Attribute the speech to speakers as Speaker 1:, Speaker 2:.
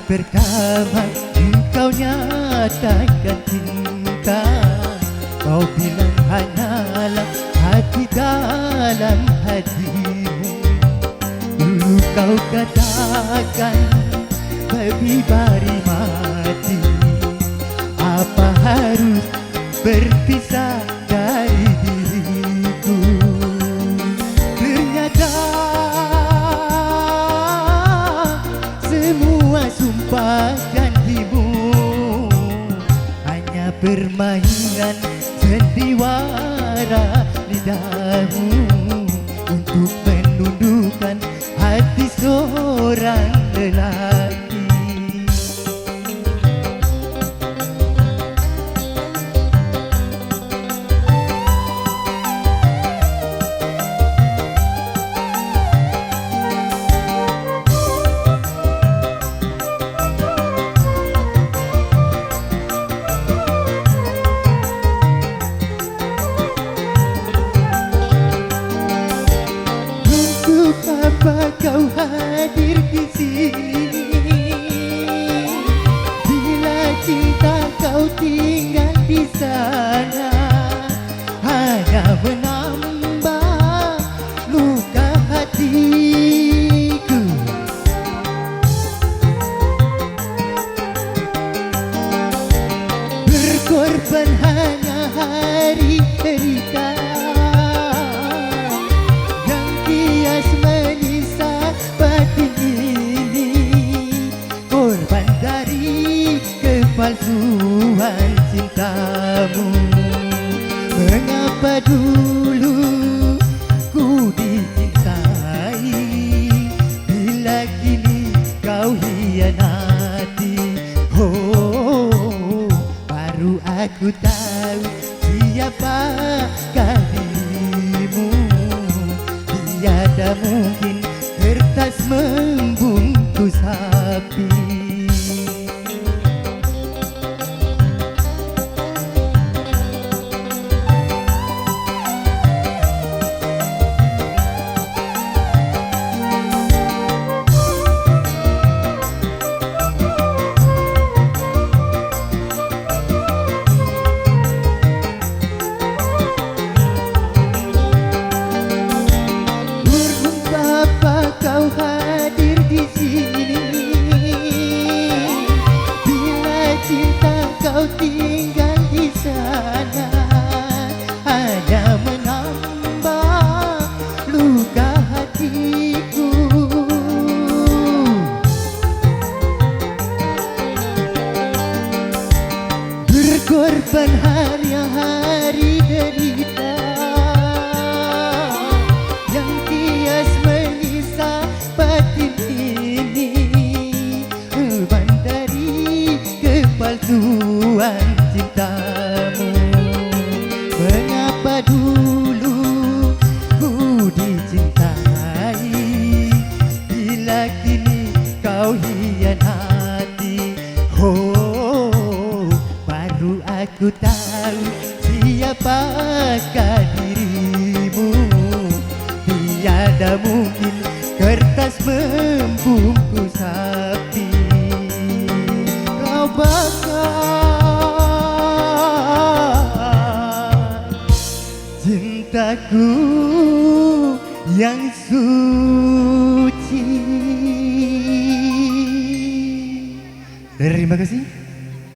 Speaker 1: pertama engkau nyatakan cinta, kau bilang hanyalah hati dalam hatimu. Dulu kau katakan lebih bari mati, apa harus berpisah dari diriku. Ternyata semua sumpah janjimu hanya permainan sandiwara lidahmu untuk menundukkan hati seorang lelaki. Apa kau hadir di sini? Bila cinta kau tinggal di sana, hanya menambah luka hatiku. Berkorban hanya hari derita yang kias menyisa batin ini, korban dari kepalsuan cintamu. Mengapa dulu ku dicintai, bila kini kau hianati? Oh, baru aku tahu siapakah dirimu. Tiada mungkin kertas membungkus api. Kau hadir di sini, bila cinta kau tinggal di sana, hanya menambah luka hatiku. Berkorban hari-hari derita yang kias menyisa batin ini, beban dari kepalsuan cintamu. Mengapa dulu ku dicintai, bila kini kau hianati? Oh, baru aku tahu siapakah dirimu. Tiada mungkin kertas membungkus api. Kau bakar cintaku yang suci. Terima kasih.